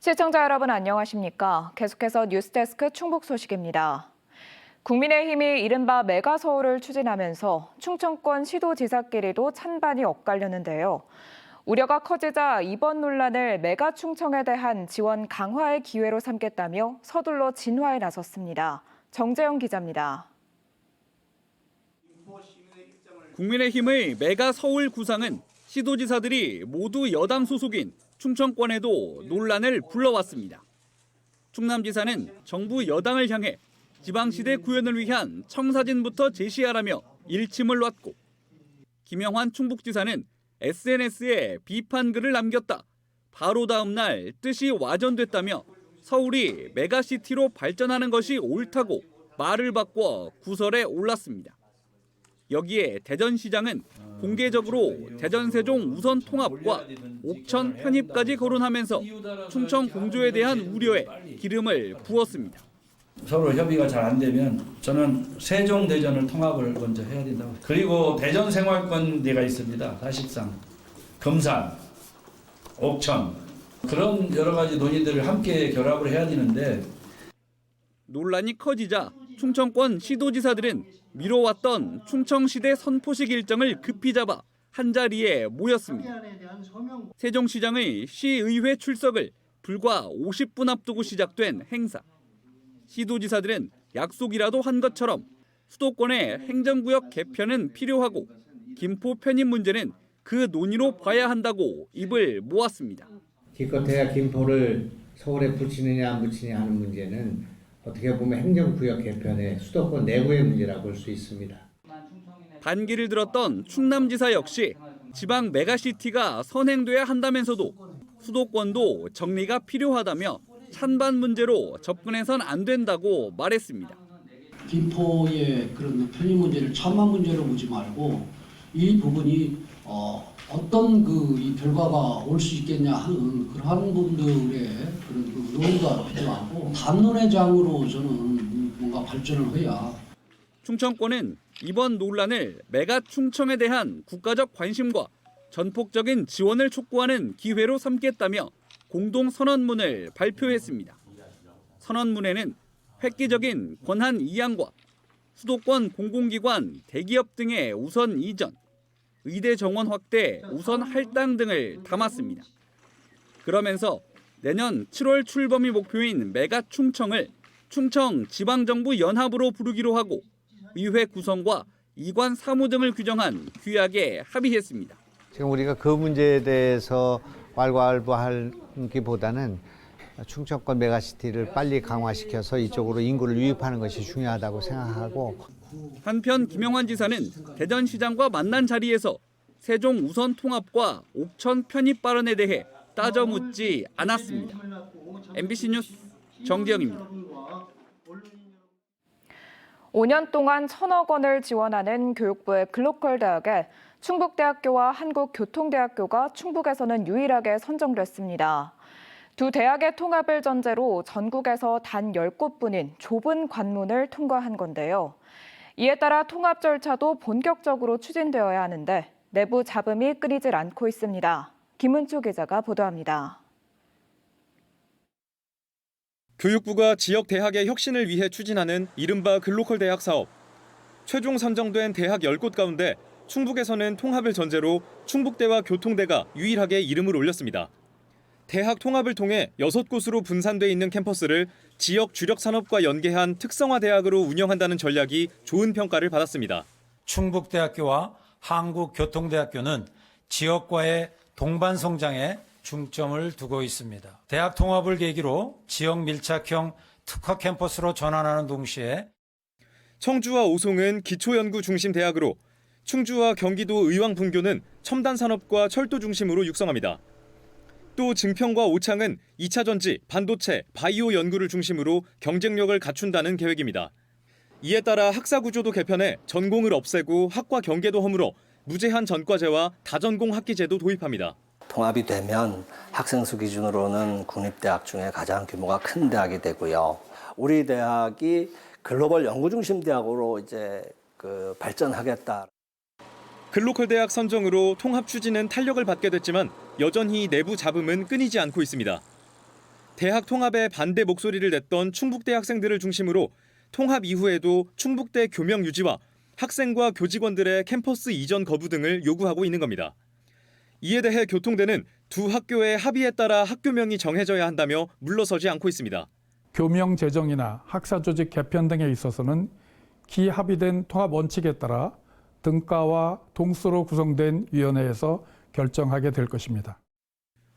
시청자 여러분 안녕하십니까? 계속해서 뉴스데스크 충북 소식입니다. 국민의힘이 이른바 메가서울을 추진하면서 충청권 시도지사끼리도 찬반이 엇갈렸는데요. 우려가 커지자 이번 논란을 메가충청에 대한 지원 강화의 기회로 삼겠다며 서둘러 진화에 나섰습니다. 정재영 기자입니다. 국민의힘의 메가서울 구상은 시도지사들이 모두 여당 소속인 충청권에도 논란을 불러왔습니다. 충남지사는 정부 여당을 향해 지방시대 구현을 위한 청사진부터 제시하라며 일침을 놨고, 김영환 충북지사는 SNS에 비판글을 남겼다. 바로 다음 날 뜻이 와전됐다며 서울이 메가시티로 발전하는 것이 옳다고 말을 바꿔 구설에 올랐습니다. 여기에 대전시장은 공개적으로 대전 세종 우선 통합과 옥천 편입까지 거론하면서 충청 공조에 대한 우려에 기름을 부었습니다. 서로 협의가 잘 안 되면 저는 세종 대전을 통합을 먼저 해야 된다고. 그리고 대전 생활권대가 있습니다. 사실상 금산, 옥천 그런 여러 가지 논의들을 함께 결합을 해야 되는데 논란이 커지자 충청권 시도지사들은 미뤄왔던 충청시대 선포식 일정을 급히 잡아 한자리에 모였습니다. 세종시장의 시의회 출석을 불과 50분 앞두고 시작된 행사. 시도지사들은 약속이라도 한 것처럼 수도권의 행정구역 개편은 필요하고 김포 편입 문제는 그 논의로 봐야 한다고 입을 모았습니다. 기껏해야 김포를 서울에 붙이느냐 안 붙이느냐 하는 문제는 어떻게 보면 행정구역 개편의 수도권 내부의 문제라고 볼 수 있습니다. 반기를 들었던 충남지사 역시 지방 메가시티가 선행돼야 한다면서도 수도권도 정리가 필요하다며 찬반 문제로 접근해선 안 된다고 말했습니다. 김포의 그런 편입 문제를 찬반 문제로 보지 말고 이 부분이 어떤 이 결과가 올 수 있겠냐 하는 그러한 분들의 그런 논의가 필요하고 담론의 장으로 저는 뭔가 발전을 해야. 충청권은 이번 논란을 메가충청에 대한 국가적 관심과 전폭적인 지원을 촉구하는 기회로 삼겠다며 공동 선언문을 발표했습니다. 선언문에는 획기적인 권한 이양과 수도권 공공기관, 대기업 등의 우선 이전, 의대 정원 확대, 우선 할당 등을 담았습니다. 그러면서 내년 7월 출범이 목표인 메가충청을 충청지방정부 연합으로 부르기로 하고 의회 구성과 이관 사무 등을 규정한 규약에 합의했습니다. 지금 우리가 그 문제에 대해서 왈가왈부하기보다는 충청권 메가시티를 빨리 강화시켜서 이쪽으로 인구를 유입하는 것이 중요하다고 생각하고, 한편 김영환 지사는 대전시장과 만난 자리에서 세종 우선 통합과 옥천 편입 발언에 대해 따져 묻지 않았습니다. MBC 뉴스 정재영입니다. 5년 동안 1,000억 원을 지원하는 교육부의 글로컬 대학에 충북대학교와 한국교통대학교가 충북에서는 유일하게 선정됐습니다. 두 대학의 통합을 전제로 전국에서 단 10곳뿐인 좁은 관문을 통과한 건데요. 이에 따라 통합 절차도 본격적으로 추진되어야 하는데 내부 잡음이 끊이질 않고 있습니다. 김은초 기자가 보도합니다. 교육부가 지역 대학의 혁신을 위해 추진하는 이른바 글로컬 대학 사업. 최종 선정된 대학 10곳 가운데 충북에서는 통합을 전제로 충북대와 교통대가 유일하게 이름을 올렸습니다. 대학 통합을 통해 6곳으로 분산돼 있는 캠퍼스를 지역 주력 산업과 연계한 특성화 대학으로 운영한다는 전략이 좋은 평가를 받았습니다. 충북대학교와 한국교통대학교는 지역과의 동반 성장에 중점을 두고 있습니다. 대학 통합을 계기로 지역 밀착형 특화 캠퍼스로 전환하는 동시에 청주와 오송은 기초연구 중심 대학으로, 충주와 경기도 의왕 분교는 첨단 산업과 철도 중심으로 육성합니다. 또 증평과 오창은 2차 전지, 반도체, 바이오 연구를 중심으로 경쟁력을 갖춘다는 계획입니다. 이에 따라 학사 구조도 개편해 전공을 없애고 학과 경계도 허물어 무제한 전과제와 다전공 학기제도 도입합니다. 통합이 되면 학생 수 기준으로는 국립대학 중에 가장 규모가 큰 대학이 되고요. 우리 대학이 글로벌 연구 중심 대학으로 이제 발전하겠다. 글로컬 대학 선정으로 통합 추진은 탄력을 받게 됐지만 여전히 내부 잡음은 끊이지 않고 있습니다. 대학 통합에 반대 목소리를 냈던 충북대 학생들을 중심으로 통합 이후에도 충북대 교명 유지와 학생과 교직원들의 캠퍼스 이전 거부 등을 요구하고 있는 겁니다. 이에 대해 교통대는 두 학교의 합의에 따라 학교명이 정해져야 한다며 물러서지 않고 있습니다. 교명 제정이나 학사 조직 개편 등에 있어서는 기합의된 통합 원칙에 따라 등가와 동수로 구성된 위원회에서 결정하게 될 것입니다.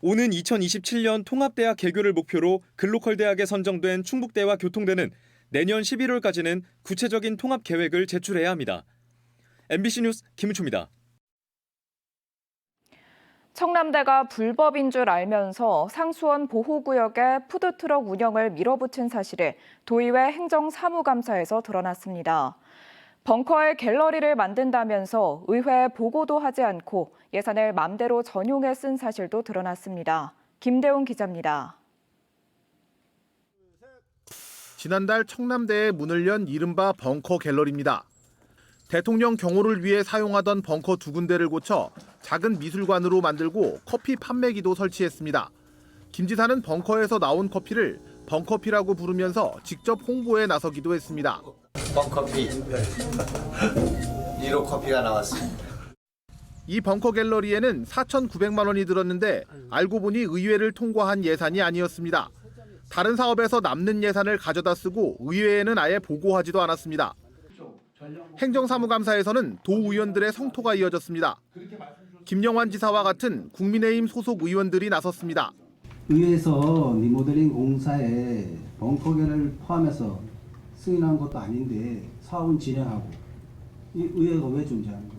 오는 2027년 통합대학 개교를 목표로 글로컬 대학에 선정된 충북대와 교통대는 내년 11월까지는 구체적인 통합 계획을 제출해야 합니다. MBC 뉴스 김은초입니다. 청남대가 불법인 줄 알면서 상수원 보호구역에 푸드트럭 운영을 밀어붙인 사실이 도의회 행정사무감사에서 드러났습니다. 벙커에 갤러리를 만든다면서 의회에 보고도 하지 않고 예산을 맘대로 전용해 쓴 사실도 드러났습니다. 김대웅 기자입니다. 지난달 청남대에 문을 연 이른바 벙커 갤러리입니다. 대통령 경호를 위해 사용하던 벙커 두 군데를 고쳐 작은 미술관으로 만들고 커피 판매기도 설치했습니다. 김 지사는 벙커에서 나온 커피를 벙커피라고 부르면서 직접 홍보에 나서기도 했습니다. 벙커피 1호 커피가 나왔습니다. 이 벙커 갤러리에는 4,900만 원이 들었는데 알고 보니 의회를 통과한 예산이 아니었습니다. 다른 사업에서 남는 예산을 가져다 쓰고 의회에는 아예 보고하지도 않았습니다. 행정사무감사에서는 도의원들의 성토가 이어졌습니다. 김영환 지사와 같은 국민의힘 소속 의원들이 나섰습니다. 의회에서 리모델링 공사에 벙커계를 포함해서 승인한 것도 아닌데 사업은 진행하고 이 의회가 왜 존재하는 거예요?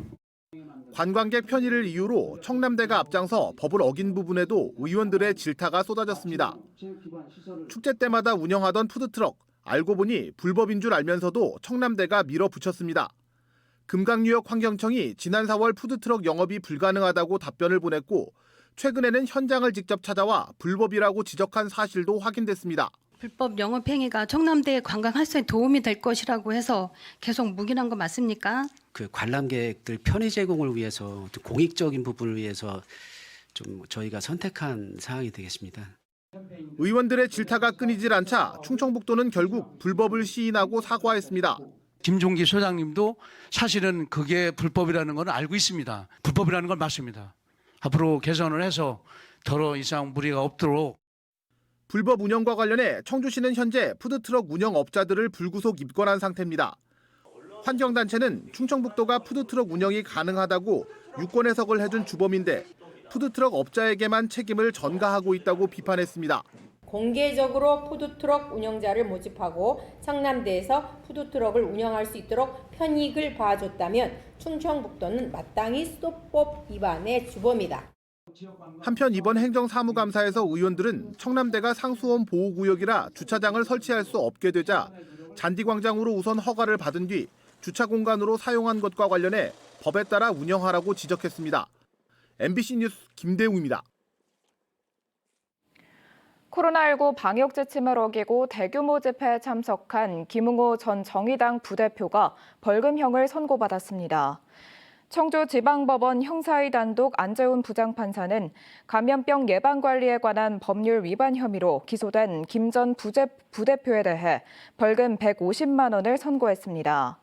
관광객 편의를 이유로 청남대가 앞장서 법을 어긴 부분에도 의원들의 질타가 쏟아졌습니다. 축제 때마다 운영하던 푸드트럭, 알고 보니 불법인 줄 알면서도 청남대가 밀어붙였습니다. 금강유역 환경청이 지난 4월 푸드트럭 영업이 불가능하다고 답변을 보냈고 최근에는 현장을 직접 찾아와 불법이라고 지적한 사실도 확인됐습니다. 불법 영업 행위가 청남대 관광 활성에 도움이 될 것이라고 해서 계속 묵인한 거 맞습니까? 그 관람객들 편의 제공을 위해서 공익적인 부분을 위해서 좀 저희가 선택한 사항이 되겠습니다. 의원들의 질타가 끊이질 않자 충청북도는 결국 불법을 시인하고 사과했습니다. 김종기 소장님도 사실은 그게 불법이라는 건 알고 있습니다. 불법이라는 건 맞습니다. 앞으로 개선을 해서 더 이상 무리가 없도록. 불법 운영과 관련해 청주시는 현재 푸드트럭 운영업자들을 불구속 입건한 상태입니다. 환경단체는 충청북도가 푸드트럭 운영이 가능하다고 유권 해석을 해준 주범인데 푸드트럭 업자에게만 책임을 전가하고 있다고 비판했습니다. 공개적으로 푸드트럭 운영자를 모집하고 청남대에서 푸드트럭을 운영할 수 있도록 편익을 봐줬다면 충청북도는 마땅히 수도법 위반의 주범이다. 한편 이번 행정사무감사에서 의원들은 청남대가 상수원 보호구역이라 주차장을 설치할 수 없게 되자 잔디광장으로 우선 허가를 받은 뒤 주차 공간으로 사용한 것과 관련해 법에 따라 운영하라고 지적했습니다. MBC 뉴스 김대웅입니다. 코로나19 방역 지침을 어기고 대규모 집회에 참석한 김웅호 전 정의당 부대표가 벌금형을 선고받았습니다. 청주지방법원 형사위 단독 안재훈 부장판사는 감염병 예방관리에 관한 법률 위반 혐의로 기소된 김 전 부대표에 대해 벌금 150만 원을 선고했습니다.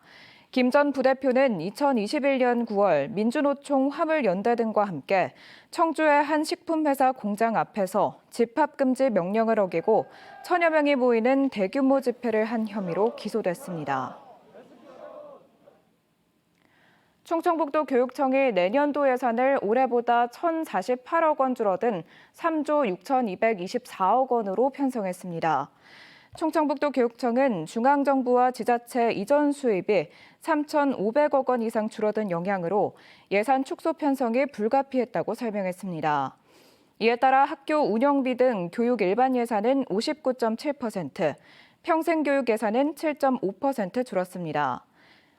김 전 부대표는 2021년 9월 민주노총 화물연대 등과 함께 청주의 한 식품회사 공장 앞에서 집합금지 명령을 어기고 천여 명이 모이는 대규모 집회를 한 혐의로 기소됐습니다. 충청북도 교육청이 내년도 예산을 올해보다 1,048억 원 줄어든 3조 6,224억 원으로 편성했습니다. 충청북도 교육청은 중앙정부와 지자체 이전 수입이 3,500억 원 이상 줄어든 영향으로 예산 축소 편성이 불가피했다고 설명했습니다. 이에 따라 학교 운영비 등 교육 일반 예산은 59.7%, 평생교육 예산은 7.5% 줄었습니다.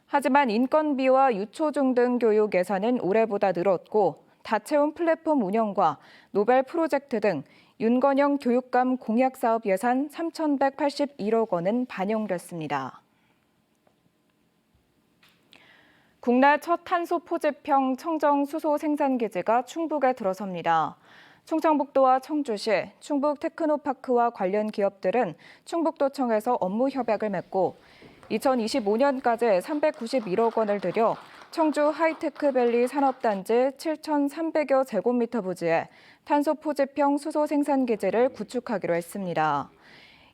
하지만 인건비와 유초중 등 교육 예산은 올해보다 늘었고 다채운 플랫폼 운영과 노벨 프로젝트 등 윤건영 교육감 공약사업 예산 3,181억 원은 반영됐습니다. 국내 첫 탄소 포집형 청정 수소 생산기지가 충북에 들어섭니다. 충청북도와 청주시, 충북테크노파크와 관련 기업들은 충북도청에서 업무 협약을 맺고 2025년까지 391억 원을 들여 청주 하이테크밸리 산업단지 7,300여 제곱미터 부지에 탄소 포집형 수소 생산기지를 구축하기로 했습니다.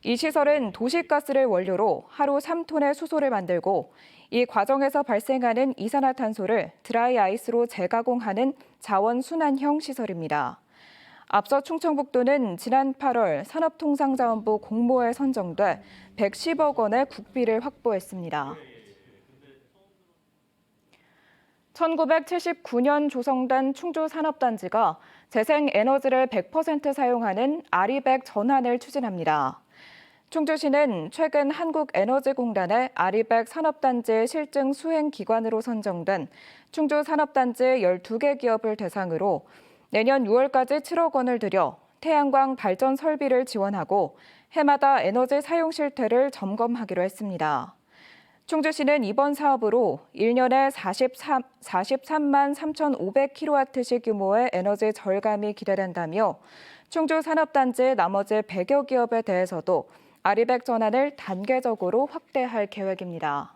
이 시설은 도시가스를 원료로 하루 3톤의 수소를 만들고 이 과정에서 발생하는 이산화탄소를 드라이 아이스로 재가공하는 자원순환형 시설입니다. 앞서 충청북도는 지난 8월 산업통상자원부 공모에 선정돼 110억 원의 국비를 확보했습니다. 1979년 조성된 충주산업단지가 재생에너지를 100% 사용하는 아리백 전환을 추진합니다. 충주시는 최근 한국에너지공단의 아리백 산업단지 실증 수행기관으로 선정된 충주산업단지 12개 기업을 대상으로 내년 6월까지 7억 원을 들여 태양광 발전 설비를 지원하고 해마다 에너지 사용 실태를 점검하기로 했습니다. 충주시는 이번 사업으로 1년에 43만 3,500kWh 규모의 에너지 절감이 기대된다며 충주산업단지 나머지 100여 기업에 대해서도 아리백 전환을 단계적으로 확대할 계획입니다.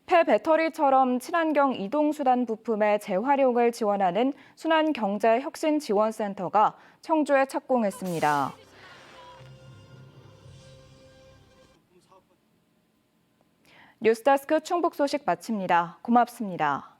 폐배터리처럼 친환경 이동수단 부품의 재활용을 지원하는 순환경제혁신지원센터가 청주에 착공했습니다. 뉴스데스크 충북 소식 마칩니다. 고맙습니다.